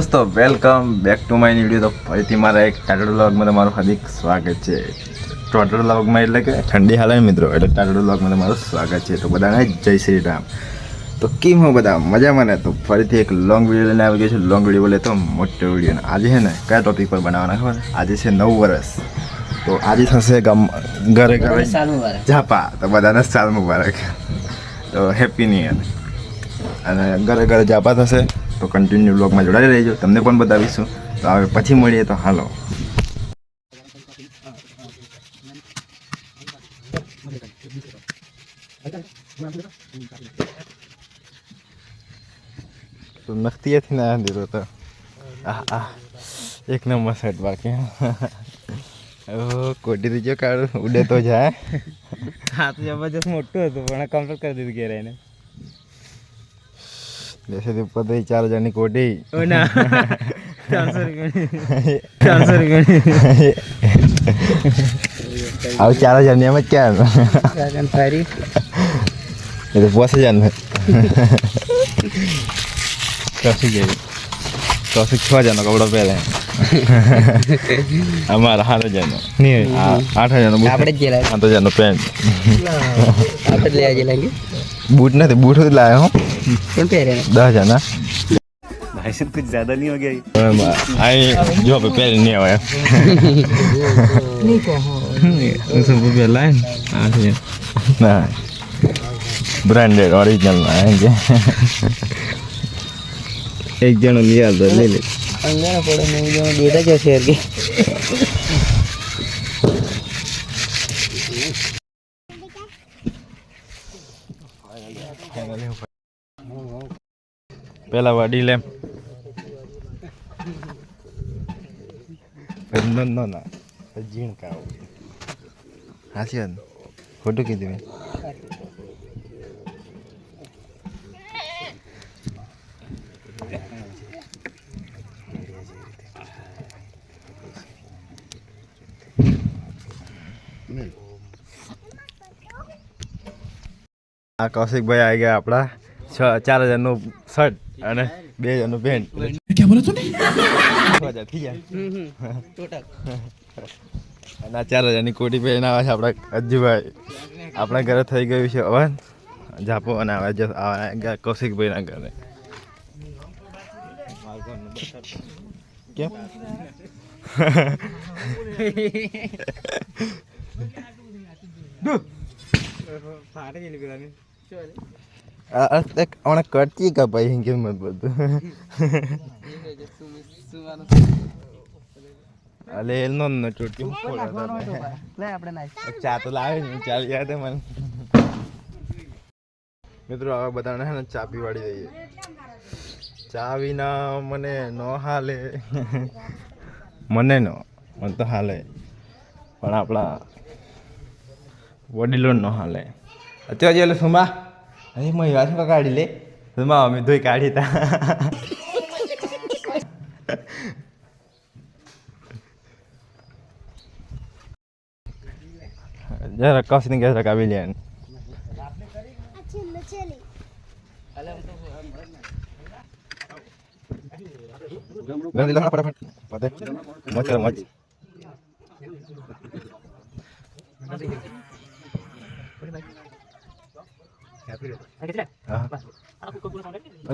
દોસ્તો welcome back to my video. તો ફરીથી મારા એક ટાટોડ વ્લોગમાં તમારું હાર્દિક સ્વાગત છે. ટાટોડ વ્લોગમાં એટલે કે ઠંડી હાલે મિત્રો, એટલે ટાટોડ વ્લોગમાં તમારું સ્વાગત છે. તો બધાને જય શ્રી રામ. તો કેમ હો બધા મજામાં ને? તો ફરીથી એક લોંગ વિડીયો લઈને આવી ગયો છું. લોંગ વિડીયો બોલે તો મોટો વિડીયો. આજે છે ને કયા ટોપિક પર બનાવવાના ખબર? આજે છે 9 વર્ષ. તો આજે થશે ઘરે ઘરે ઝાપા. તો બધાને સાલ મુબારક. તો હેપી ન્યુ યર. અને ઘરે ઘરે ઝાપા થશે. તો કન્ટિન્યુ બ્લોગમાં જોડાઈ રહેજો, તમને પણ બતાવીશું. તો હવે પછી મળીએ. તો હાલો. તો નખતીએથી ના દીધો તો એક નંબર સેટ બાકી. કોટી દીજો કાઢું ઉડે તો જાય. હા તો જબરજસ્ત મોટું હતું પણ કમ્પ્લીટ કરી દીધું ઘેર એને. जैसे तो पता ही 4 हज़ार कोटी ना 400 अब 4 हज़ार में क्या थारी ये तो 5 हज़ार में कौशिक 6 हज़ार कपड़ा पहले हमारा 8 हज़ार नहीं 8 हज़ार આપણે જ લાગે 8 हज़ार पेंट આપણે લઈ આજે લાગે बूट नहीं बूट तो लाया हूँ कौन पहरे 10 हज़ार ना भाई साहब कुछ ज्यादा नहीं हो गया आई जो पे पहले नहीं आया नहीं कहो सब पहला है 8 हज़ार ना ब्रांडेड ओरिजिनल आएंगे एक जन लिया तो ले ले अंदर पड़े नहीं जो डेटा जो शेयर के पहला वाडी ले नो ना जीण का हासियन फोटो की दी कौशिक भाई आ गया अपना 4 हज़ार नो शर्ट અને 2 હજાર નું પેન્ટ. क्या बोला तूने? 6 હજાર થઈ ગયા टोटल અને 4 હજારની કોટી પહેરીને આવે છે આપણા અજ્જુભાઈ. આપણા ઘરે થઈ ગયું છે હવે ઝાપો અને આવે કૌશિકભાઈના ઘરે. કેમ फाटे चली गया ಅವನ ಕಟ್ಟಿ ಕಪ್ಪ ಹಿಂಗೆ ಮಾಡ್ಬೋದು અલે એનો ન ચોટી લે આપણે નાઈ ચા તો લાવે ને ચાલ યાદ મને મિત્રો હવે બધાને હે ને ચા પીવાડી દઈએ. ચા વિના મને ન હાલે મને તો હાલે પણ આપણા વડીલો ન હાલે. અત્યારે એટલે સુમા અરે મય વાત કાઢી લે સુમા અમે ધોઈ કાઢી તા जरा कस नहीं कैसे रखा बिलियन गंदी लगा फटाफट पता मत कर मत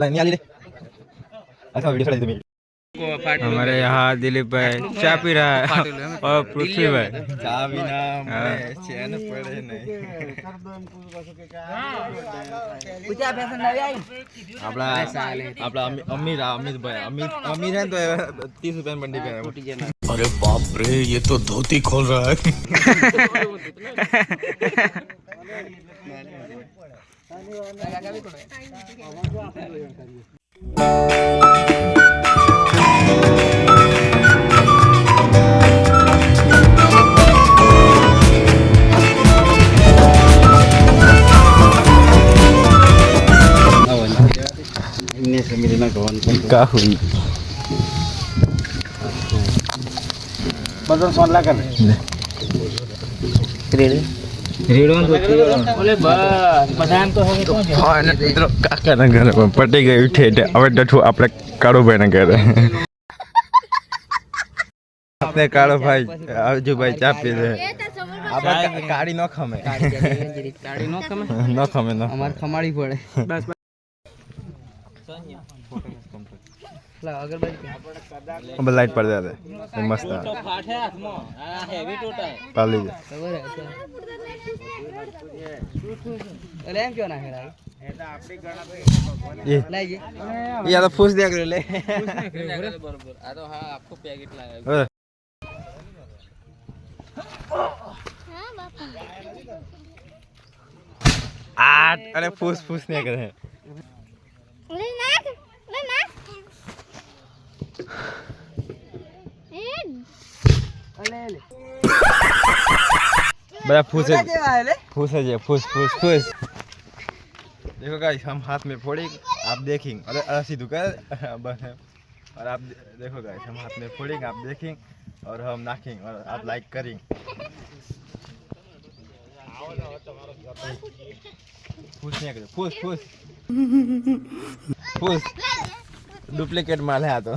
नहीं आ ले अच्छा वीडियो चला दे. हमारे यहाँ दिलीप भाई चाय पी रहा है और पृथ्वी भाई चा बिना मैं चैन पड़े नहीं. આપડા અમીર ભાઈ અમીર હે તો 30 રૂપિયા બંડી પહેરે. अरे बाप रे ये तो धोती खोल रहा है. का हुई बदन सोन ला कर रेडी રેડવાનું ઓલે બસ બધામ તો હવે મિત્રો કાકાના ઘરે પટી ગયું ઠેઠ. હવે ડઠું આપણે કાળો ભાઈ ને ઘરે આપણે કાળો ભાઈ આવજો ભાઈ ચા પી લે આપણે કાળી ન ખમે કાઢી નો તમે ન ખમે ન અમાર ખમાડી પડે બસ अब लाइट पड़ जाते मस्त पाली ये तो फूस दिया ले आठ अरे फूस फूस नहीं करे बड़ा फूस है फूस फूस देखो गाइस हम हाथ में फोड़े आप देखेंगे अरे ऐसी दुकान बस है और आप देखो गाइस हम हाथ में फोड़ेंगे आप देखेंगे और हम नाखेंगे और आप लाइक करेंगे फूस नहीं करो फूस फूस फूस डुप्लीकेट माल है तो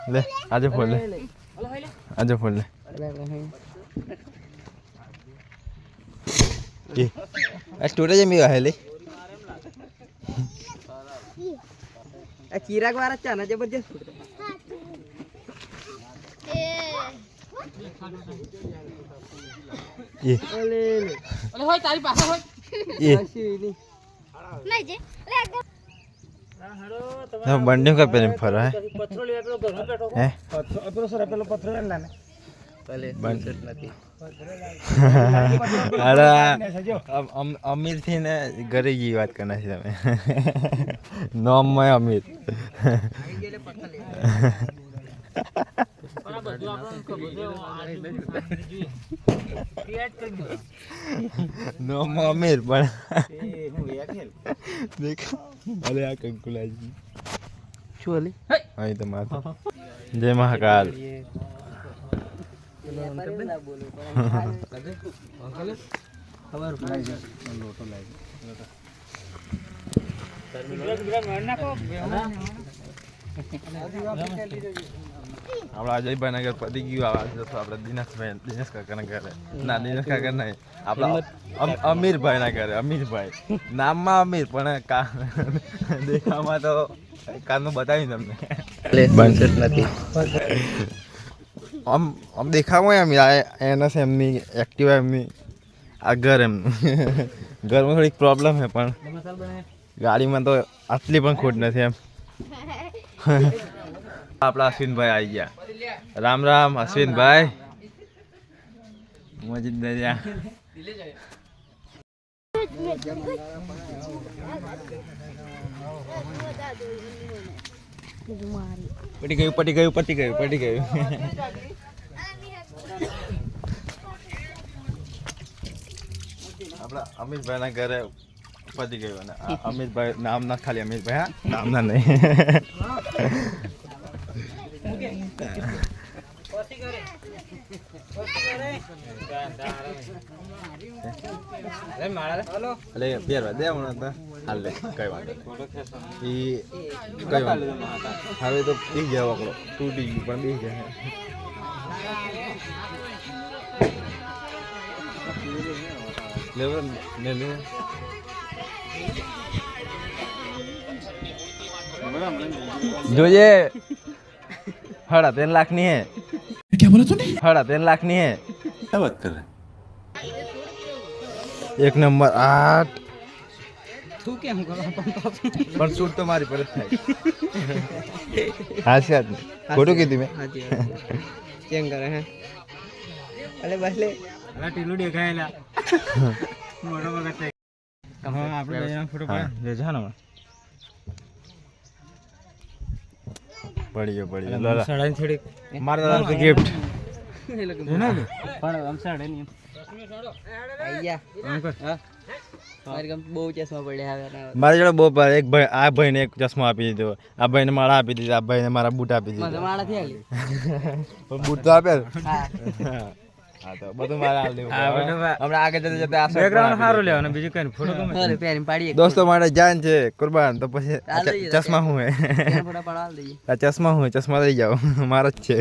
ले आजे फोड़ ले आजे फोड़ ले ये स्टोरेज में है ले चिराग वाला चाना जबरदस्त ये ओले होय तारी पाछा होय ये नहीं जे हम बंडे का पेन फरा है पत्थर ले पेलो घर में बैठो हैं पेलो सर पेलो पत्थर लेना ने पहले बंसेट नहीं अरे अब अमीर थी ने घरे की बात करना है हमें नाम में अमीर नाम में अमीर पर देखो अरे आ कंकुला जी चोली आई तो माता जय महाकाल આપણા અજયભાઈ નગર પતી ગયું આવાજ તો આપણે દિનેશ કાકાના ઘરે ના દિનેશ કાકા નહીં આપણા અમીરભાઈ ના ઘરે અમીરભાઈ નામમાં અમીર પણ દેખામાં તો કારનું બતાવ્યું તમને બનસેટ નથી આમ દેખામાં અમીર એના છે એમની એક્ટિવા એમની આ ઘર એમનું ઘરમાં થોડીક પ્રોબ્લેમ છે પણ ગાડીમાં તો આટલી પણ ખોટ નથી એમ આપણા અશ્વિનભાઈ આવી ગયા રામ રામ અશ્વિનભાઈ મજીદ દરિયા પટી ગયું આપણા અમિતભાઈ ના ઘરે પતી ગયું અને અમિતભાઈ નામ ના ખાલી અમિતભાઈ હા નામ ના નહીં અલે પહેરવા દે હમણાં તો હાલ લે કઈ વાત ઈ કઈ વાત હવે તો બી ગયા વકડો તૂટી ગયું પણ બી ગયા લેવો ને લે જોજે 3.5 लाख नहीं है क्या बोला तूने 3.5 लाख नहीं है क्या बात कर रहा है एक नंबर 8 તું કેમ કરો पर सूट तो मारी पर થાય हाँ से आदमी फोटो कीધી મેં હાજી કેમ કરે હે અલે બસ લે અલા ટીલું દેખાયેલા મોટો વખત હા આપણે બેના ફોટો પાડ ले जा ना पड़ी गयो दादा સડાઈ થોડી मार दादा की गिफ्ट એ લોકો પણ આમ સડે નહીં આયા હા મારી ગમ બહુ ચશ્મા પડ્યા હવે મારી જોડે બહુ એક ભાઈ આ ભાઈને એક ચશ્મા આપી દીધો આ ભાઈને માળા આપી દીધી આ ભાઈને મારા બૂટ આપી દીધા મને માળા થી આલી પણ બૂટ તો આપ્યા હા હા તો બધું મારે હાલ દેવું હા, બધું મારે. હમણાં આગળ જતા જતા આ shirt બેકગ્રાઉન્ડ પણ સારું આપી લેવાનું બીજું કઈ ફોટો ગમે અરે પેરીને પાડીએ દોસ્તો માટે જાન છે કુરબાન તો પછી આ ચાલ દઈએ ચશ્મા હું હે પેલા ફોટા પાડવા દઈએ આ ચશ્મા હું હે, ચશ્મા લઈ જાઓ મારો જ છે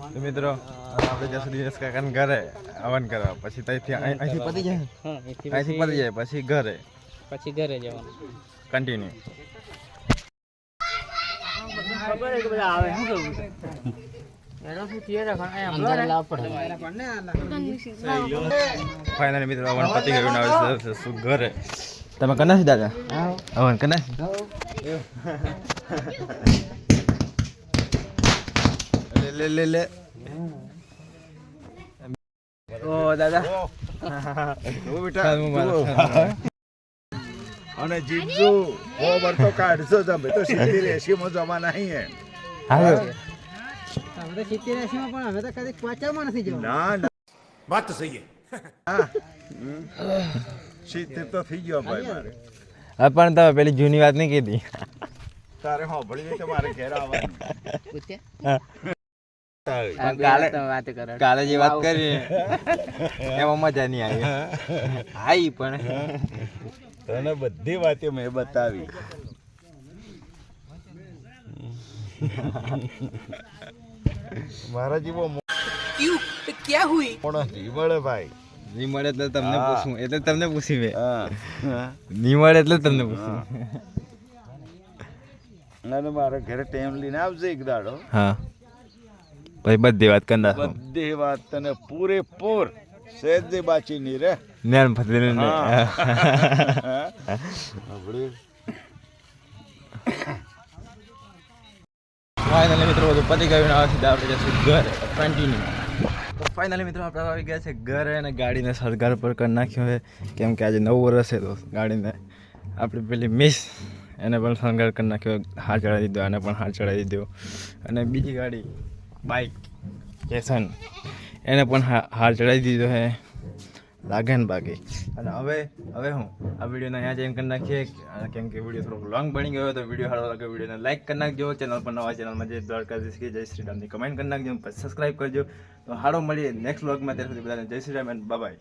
તો મિત્રો આપણે જ્યાં સુધી દિનેશ કાકાને ઘરે હવન કરવા પછી ત્યાંથી અહીંથી પતી જાય હા અહીંથી પતી જાય પછી ઘરે પછી ઘરે જવાનું કન્ટિન્યુ ખબર છે કે બધા આવે શું કરવું એનો શું થિયર અંદર લાવ પડે ફાઇનલી મિત્રો હવન પતી ગયું ને હવે શું ઘરે તમે કના છે દાદા હવન કના લે લે લે ઓ દાદા અને જીતજો ઓવર તો કાઢશો તમે તો 70-80 માં જમા નહીં હે હાલો અમે તો 70-80 માં પણ અમે તો કદી 50 માં નથી જવાનું ના ના बात तो सही है 70 તો થઈ ગયો ભાઈ મારે પણ તમે પેલી જૂની વાત નહીં કીધી તારે હોભળી તો મારે ઘેર આવવાનું કાલે વાત કરે કાલે જે વાત કરી એમાં મજા નહીં આવી આવી પણ તને બધી વાતો મેં બતાવી મારા જેવો ક્યાં હુઈ મોણસ નહીં મળે ભાઈ નહીં મળે એટલે તમને હા. પૂછું એટલે તમને પૂછી મેં હા નહીં મળે એટલે તમને પૂછું અને મારા ઘરે ટાઈમ લઈને આવજે એક દાડો હા પછી બધી વાત કરી નાખો બધી વાત તને પૂરેપૂર સહેજ બાચી નહીં રે જ્ઞાન ફતેલ ફાઇનલી મિત્રો બધું પતી ગયું ને હવે સીધા આપણે જશું ઘરે કન્ટિન્યુ તો ફાઇનલી મિત્રો આપણે આવી ગયા છે ઘરે અને ગાડીને સળગાર પર કરી નાખ્યો છે કેમ કે આજે 9 વર્ષ છે તો ગાડીને આપણી પેલી મિસ એને પણ શણગાર કરી નાખ્યો હાર ચડાવી દીધો આને પણ હાર ચડાવી દીધો અને બીજી ગાડી બાઇક કેસન એને પણ હાર ચડાવી દીધો છે લાગે ને બાકી અને હવે હું આ વિડીયોને અહીંયા જઈને કરી નાખીએ કેમ કે વિડીયો થોડોક લોંગ બની ગયો તો વિડીયો સારો લાગે વિડીયોને લાઈક કરી નાખજો ચેનલ પર નવા ચેનલમાં જય દ્વારકાધીશ કે જય શ્રી રામની કમેન્ટ કરી નાખજો પછી સબસ્ક્રાઈબ કરજો તો હારો મળીએ નેક્સ્ટ વ્લોગમાં ત્યાં સુધી બધાને જય શ્રી રામ એન્ડ બાય.